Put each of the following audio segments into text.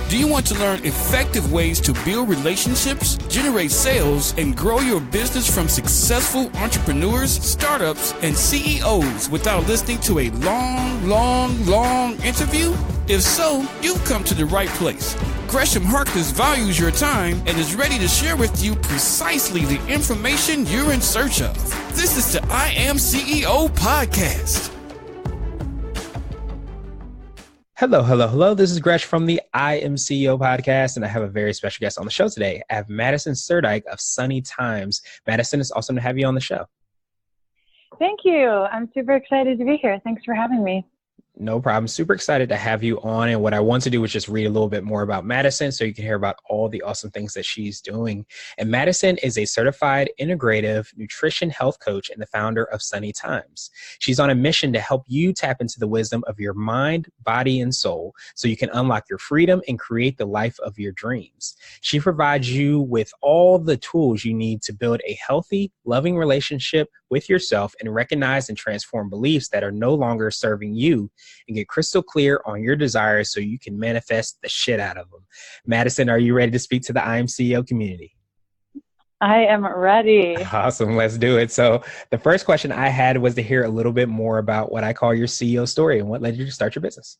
Do you want to learn effective ways to build relationships, generate sales, and grow your business from successful entrepreneurs, startups, and CEOs without listening to a long interview? If so, you've come to the right place. Gresham Harkless values your time and is ready to share with you precisely the information you're in search of. This is the I Am CEO podcast. Hello. This is Gresh from the I Am CEO podcast, and I have a very special guest on the show today. I have Madison Surdyke of Sunny Thymes. Madison, it's awesome to have you on the show. Thank you. I'm super excited to be here. Thanks for having me. No problem. Super excited to have you on. And what I want to do is just read a little bit more about Madison so you can hear about all the awesome things that she's doing. And Madison is a certified integrative nutrition health coach and the founder of Sunny Thymes. She's on a mission to help you tap into the wisdom of your mind, body, and soul so you can unlock your freedom and create the life of your dreams. She provides you with all the tools you need to build a healthy, loving relationship with yourself and recognize and transform beliefs that are no longer serving you, and get crystal clear on your desires so you can manifest the shit out of them. Madison, are you ready to speak to the I Am CEO community? I am ready. Awesome. Let's do it. So the first question I had was to hear a little bit more about what I call your CEO story and what led you to start your business.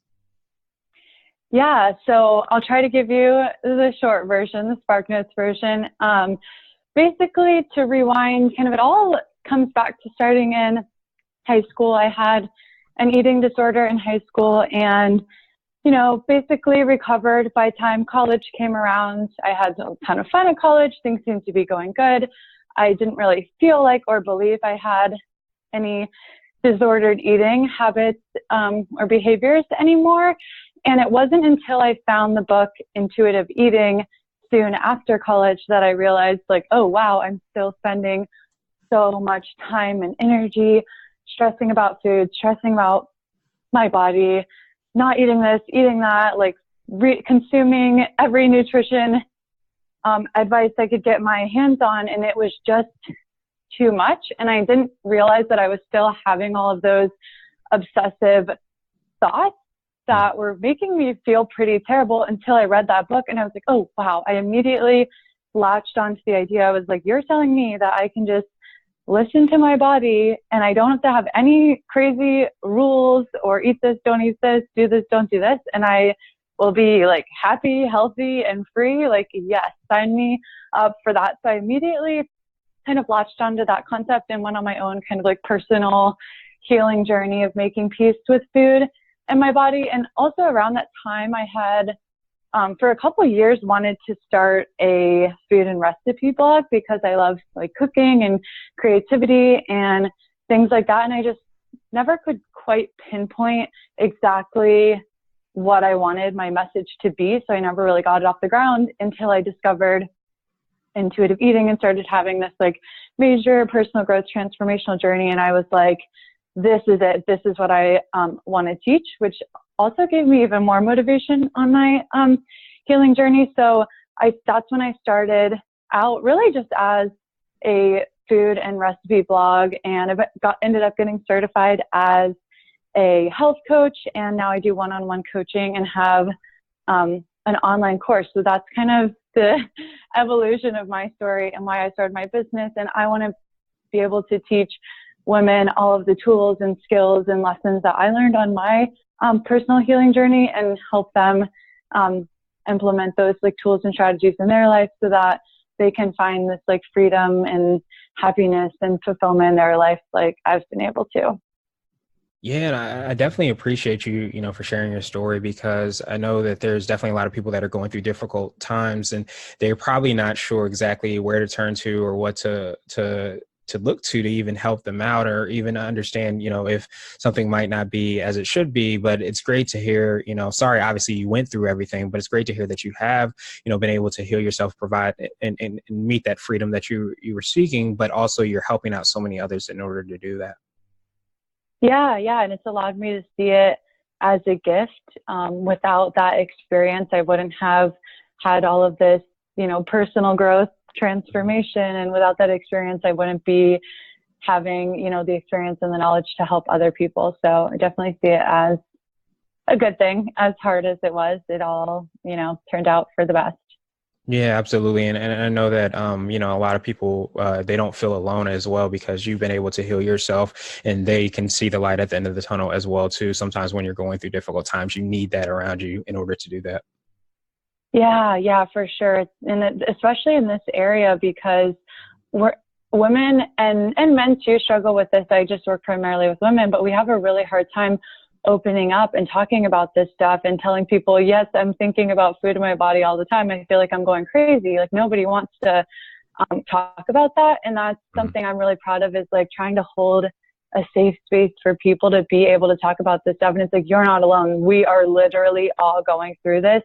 Yeah, so I'll try to give you the short version, the SparkNotes version. Basically, to rewind, kind of it all comes back to starting in high school. I had an eating disorder in high school and, basically recovered by the time college came around. I had a ton of fun at college. Things seemed to be going good. I didn't really feel like or believe I had any disordered eating habits or behaviors anymore. And it wasn't until I found the book Intuitive Eating soon after college that I realized, oh, wow, I'm still spending so much time and energy stressing about food, stressing about my body, not eating this, eating that, consuming every nutrition advice I could get my hands on. And it was just too much. And I didn't realize that I was still having all of those obsessive thoughts that were making me feel pretty terrible until I read that book. And I was like, oh, wow. I immediately latched onto the idea. I was like, you're telling me that I can just listen to my body and I don't have to have any crazy rules or eat this, don't eat this, do this, don't do this. And I will be happy, healthy, and free. Yes, sign me up for that. So I immediately kind of latched onto that concept and went on my own kind of personal healing journey of making peace with food and my body. And also around that time, I had, for a couple of years, wanted to start a food and recipe blog because I love cooking and creativity and things like that. And I just never could quite pinpoint exactly what I wanted my message to be. So I never really got it off the ground until I discovered intuitive eating and started having this major personal growth transformational journey. And I was like, this is it. This is what I want to teach, which also gave me even more motivation on my healing journey. So that's when I started out really just as a food and recipe blog, and I ended up getting certified as a health coach. And now I do one-on-one coaching and have an online course. So that's kind of the evolution of my story and why I started my business. And I want to be able to teach women all of the tools and skills and lessons that I learned on my personal healing journey and help them implement those tools and strategies in their life so that they can find this freedom and happiness and fulfillment in their life I've been able to. Yeah, and I definitely appreciate you, for sharing your story, because I know that there's definitely a lot of people that are going through difficult times and they're probably not sure exactly where to turn to or what to look to even help them out or even understand, if something might not be as it should be. But it's great to hear, sorry, obviously you went through everything, but it's great to hear that you have, been able to heal yourself, provide and meet that freedom that you were seeking, but also you're helping out so many others in order to do that. Yeah. And it's allowed me to see it as a gift. Without that experience, I wouldn't have had all of this, personal growth transformation. And without that experience, I wouldn't be having, the experience and the knowledge to help other people. So I definitely see it as a good thing. As hard as it was, it all, turned out for the best. Yeah, absolutely. And I know that, a lot of people, they don't feel alone as well because you've been able to heal yourself and they can see the light at the end of the tunnel as well, too. Sometimes when you're going through difficult times, you need that around you in order to do that. Yeah, for sure. And especially in this area, because women and men too struggle with this. I just work primarily with women, but we have a really hard time opening up and talking about this stuff and telling people, yes, I'm thinking about food in my body all the time. I feel like I'm going crazy. Like nobody wants to talk about that. And that's something I'm really proud of, is like trying to hold a safe space for people to be able to talk about this stuff. And it's like, you're not alone. We are literally all going through this.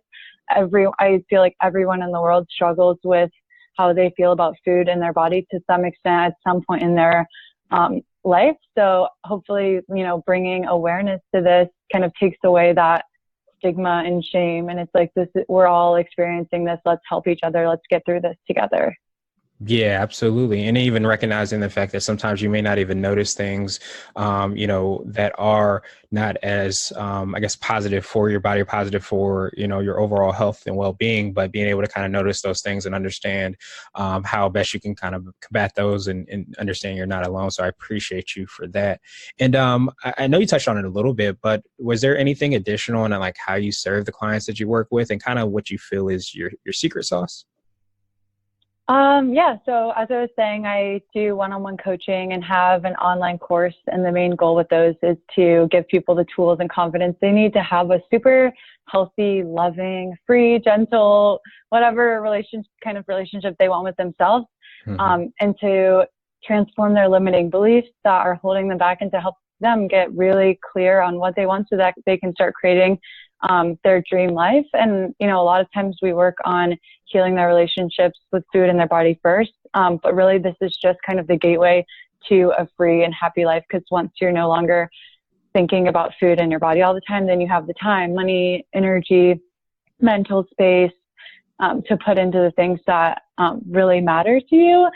I feel like everyone in the world struggles with how they feel about food in their body to some extent at some point in their life. So hopefully, bringing awareness to this kind of takes away that stigma and shame. And it's like, we're all experiencing this. Let's help each other. Let's get through this together. Yeah, absolutely. And even recognizing the fact that sometimes you may not even notice things, that are not as, positive for your body, or positive for, your overall health and well-being, but being able to kind of notice those things and understand how best you can kind of combat those and understand you're not alone. So I appreciate you for that. And I know you touched on it a little bit, but was there anything additional in like how you serve the clients that you work with and kind of what you feel is your secret sauce? Yeah. So as I was saying, I do one-on-one coaching and have an online course. And the main goal with those is to give people the tools and confidence they need to have a super healthy, loving, free, gentle, whatever relationship they want with themselves. And to transform their limiting beliefs that are holding them back, and to help them get really clear on what they want so that they can start creating their dream life. And, a lot of times we work on healing their relationships with food and their body first. But really this is just kind of the gateway to a free and happy life. Because once you're no longer thinking about food and your body all the time, then you have the time, money, energy, mental space to put into the things that really matter to you.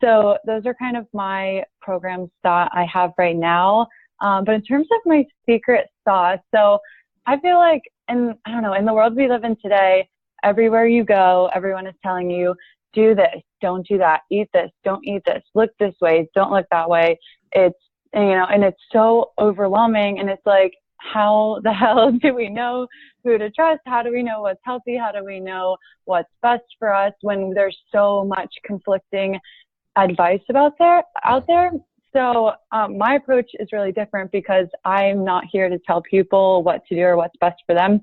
So those are kind of my programs that I have right now. But in terms of my secret sauce, so I feel like, in the world we live in today, everywhere you go, everyone is telling you, do this, don't do that, eat this, don't eat this, look this way, don't look that way. It's, and it's so overwhelming. And it's like, how the hell do we know who to trust? How do we know what's healthy? How do we know what's best for us when there's so much conflicting advice out there? So my approach is really different, because I'm not here to tell people what to do or what's best for them.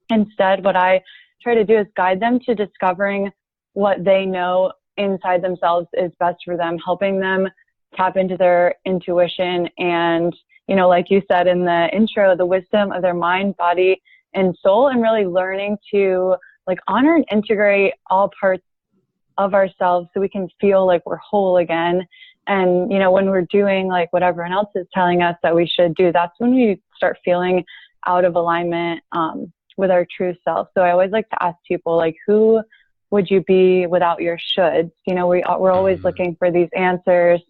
Instead, what I try to do is guide them to discovering what they know inside themselves is best for them, helping them tap into their intuition and, like you said in the intro, the wisdom of their mind, body, and soul, and really learning to like honor and integrate all parts of ourselves so we can feel like we're whole again. And, when we're doing like what everyone else is telling us that we should do, that's when we start feeling out of alignment with our true self. So I always like to ask people, like, who would you be without your shoulds? We're always looking for these answers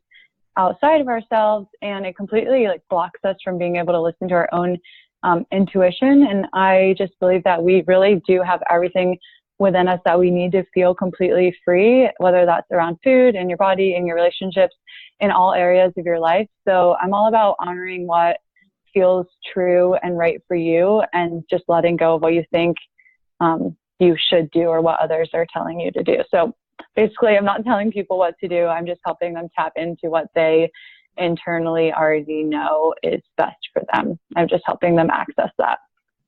outside of ourselves, and it completely like blocks us from being able to listen to our own intuition. And I just believe that we really do have everything within us that we need to feel completely free, whether that's around food and your body and your relationships in all areas of your life. So I'm all about honoring what feels true and right for you, and just letting go of what you think you should do or what others are telling you to do. So basically, I'm not telling people what to do. I'm just helping them tap into what they internally already know is best for them. I'm just helping them access that.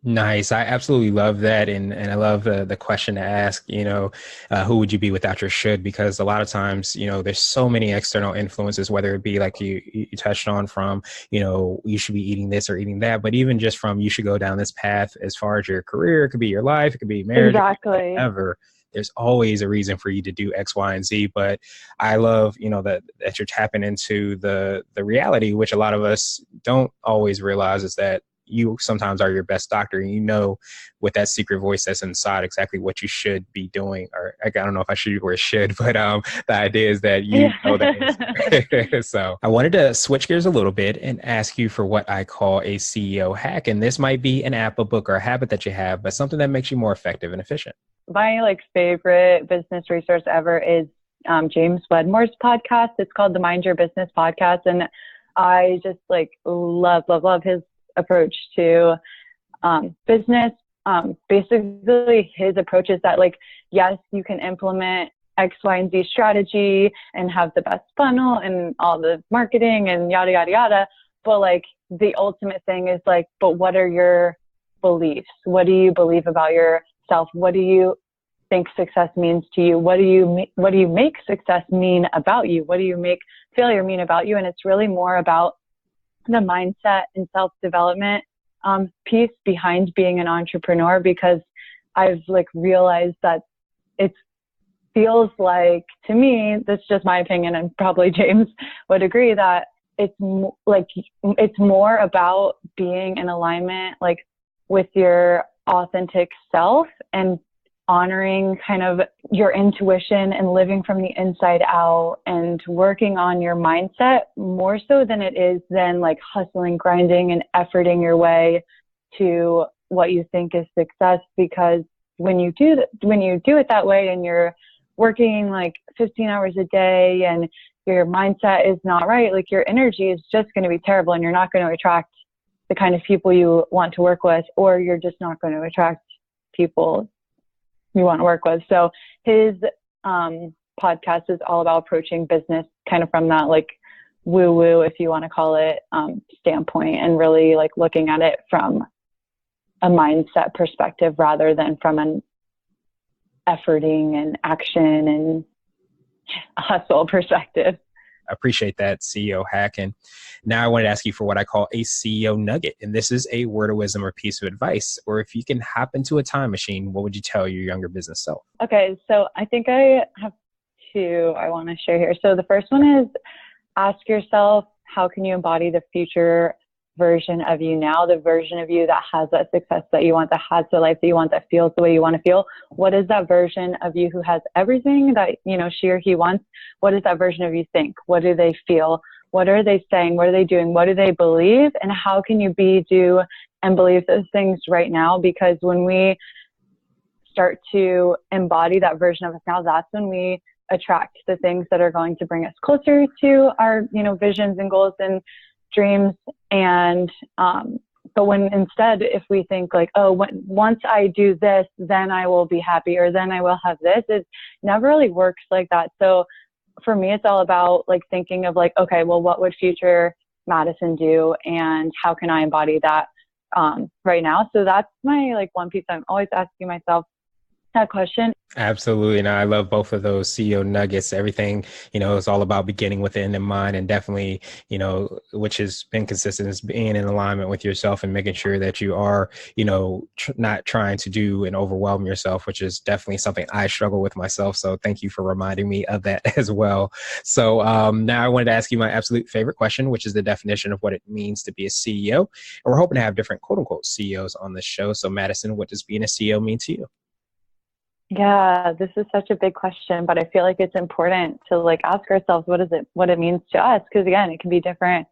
Nice. I absolutely love that. And I love the question to ask, who would you be without your should? Because a lot of times, there's so many external influences, whether it be like you touched on from, you should be eating this or eating that, but even just from you should go down this path as far as your career, it could be your life, it could be marriage, exactly. whatever. There's always a reason for you to do X, Y, and Z. But I love, that you're tapping into the reality, which a lot of us don't always realize, is that you sometimes are your best doctor, and you know with that secret voice that's inside exactly what you should be doing. Or I don't know if I should use the word should, but the idea is that you know the answer. So I wanted to switch gears a little bit and ask you for what I call a CEO hack. And this might be an app, a book, or a habit that you have, but something that makes you more effective and efficient. My favorite business resource ever is James Wedmore's podcast. It's called the Mind Your Business podcast. And I just love his approach to business. Basically his approach is that yes, you can implement X, Y, and Z strategy and have the best funnel and all the marketing and yada, yada, yada. But the ultimate thing is but what are your beliefs? What do you believe about yourself? What do you think success means to you? What do you make success mean about you? What do you make failure mean about you? And it's really more about the mindset and self-development piece behind being an entrepreneur, because I've realized that it feels like, to me, that's just my opinion, and probably James would agree, that it's more about being in alignment with your authentic self and honoring kind of your intuition and living from the inside out and working on your mindset more so than it is then hustling, grinding, and efforting your way to what you think is success. Because when you do it that way and you're working 15 hours a day and your mindset is not right, your energy is just going to be terrible, and you're not going to attract the kind of people you want to work with, or you're just not going to attract people you want to work with. So his podcast is all about approaching business kind of from that woo-woo, if you want to call it, standpoint, and really looking at it from a mindset perspective rather than from an efforting and action and hustle perspective. I appreciate that CEO hack. And now I wanted to ask you for what I call a CEO nugget. And this is a word of wisdom or piece of advice. Or if you can hop into a time machine, what would you tell your younger business self? Okay, so I think I have two I want to share here. So the first one is, ask yourself, how can you embody the future version of you now, the version of you that has that success that you want, that has the life that you want, that feels the way you want to feel? What is that version of you who has everything that she or he wants? What does that version of you think? What do they feel? What are they saying? What are they doing? What do they believe? And how can you be, do, and believe those things right now? Because when we start to embody that version of us now, that's when we attract the things that are going to bring us closer to our visions and goals and dreams. And but when instead, if we think once I do this, then I will be happy, or then I will have this, it never really works like that. So for me, it's all about thinking of okay, well, what would future Madison do, and how can I embody that right now? So that's my one piece I'm always asking myself that question. Absolutely. And I love both of those CEO nuggets. Everything, is all about beginning with the end in mind, and definitely, which has been consistent, is being in alignment with yourself and making sure that you are, not trying to do and overwhelm yourself, which is definitely something I struggle with myself. So thank you for reminding me of that as well. So now I wanted to ask you my absolute favorite question, which is the definition of what it means to be a CEO. And we're hoping to have different quote unquote CEOs on the show. So Madison, what does being a CEO mean to you? Yeah, this is such a big question, but I feel like it's important to ask ourselves what it means to us, because again, it can be different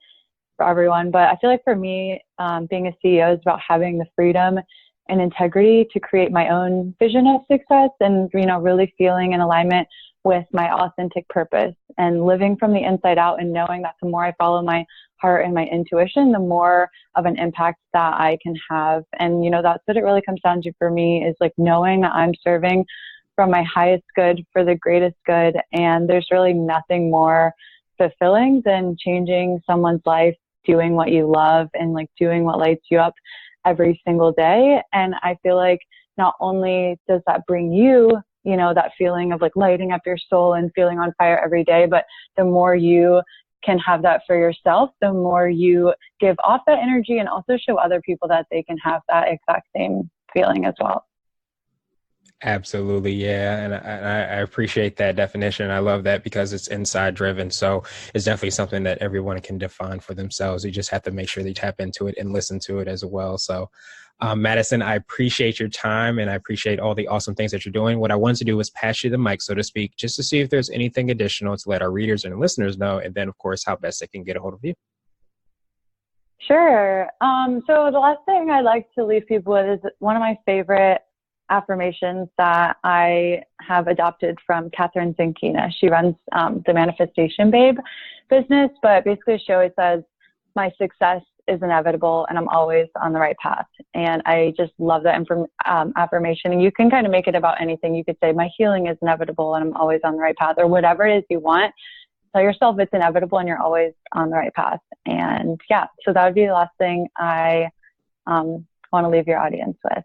for everyone. But I feel like for me, being a CEO is about having the freedom and integrity to create my own vision of success, and really feeling in alignment with my authentic purpose and living from the inside out, and knowing that the more I follow my heart and my intuition, the more of an impact that I can have. And, that's what it really comes down to for me, is knowing that I'm serving from my highest good for the greatest good. And there's really nothing more fulfilling than changing someone's life, doing what you love, and doing what lights you up every single day. And I feel like not only does that bring you, that feeling of lighting up your soul and feeling on fire every day, but the more you can have that for yourself, the more you give off that energy, and also show other people that they can have that exact same feeling as well. Absolutely, yeah, and I appreciate that definition. I love that because it's inside driven, so it's definitely something that everyone can define for themselves. You just have to make sure they tap into it and listen to it as well. So, Madison, I appreciate your time and I appreciate all the awesome things that you're doing. What I wanted to do was pass you the mic, so to speak, just to see if there's anything additional to let our readers and listeners know, and then, of course, how best they can get a hold of you. Sure. So the last thing I'd like to leave people with is one of my favorite affirmations that I have adopted from Catherine Zankina. She runs the Manifestation Babe business, but basically she always says, my success is inevitable and I'm always on the right path. And I just love that affirmation. And you can kind of make it about anything. You could say, my healing is inevitable and I'm always on the right path, or whatever it is you want. Tell yourself it's inevitable and you're always on the right path. And yeah, so that would be the last thing I want to leave your audience with.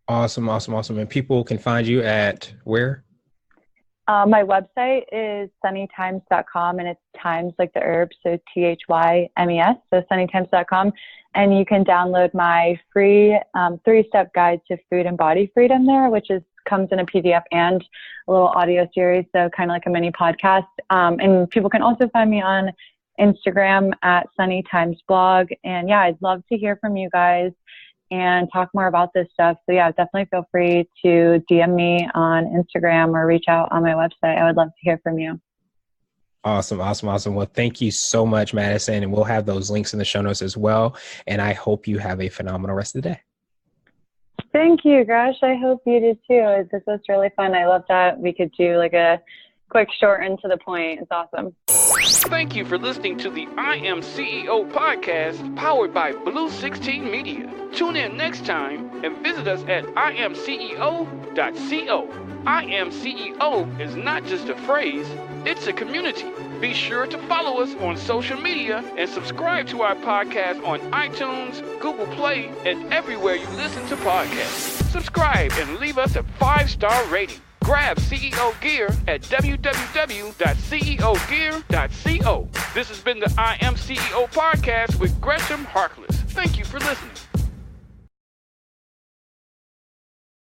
Awesome. And people can find you at where? My website is sunnythymes.com, and it's Thymes like the herb, so THYMES, so sunnythymes.com. And you can download my free 3-step guide to food and body freedom there, which comes in a PDF and a little audio series, so kind of like a mini podcast. And people can also find me on Instagram at Sunny Thymes blog. And yeah, I'd love to hear from you guys and talk more about this stuff. So yeah, definitely feel free to DM me on Instagram or reach out on my website. I would love to hear from you. Awesome. Well, thank you so much, Madison. And we'll have those links in the show notes as well. And I hope you have a phenomenal rest of the day. Thank you, Gresh. I hope you did too. This was really fun. I love that we could do like a quick, short, and to the point. It's awesome. Thank you for listening to the I Am CEO podcast powered by Blue 16 Media. Tune in next time and visit us at IAM301.co. I Am CEO is not just a phrase, it's a community. Be sure to follow us on social media and subscribe to our podcast on iTunes, Google Play, and everywhere you listen to podcasts. Subscribe and leave us a 5-star rating. Grab CEO gear at www.ceogear.co. This has been the I Am CEO podcast with Gresham Harkless. Thank you for listening.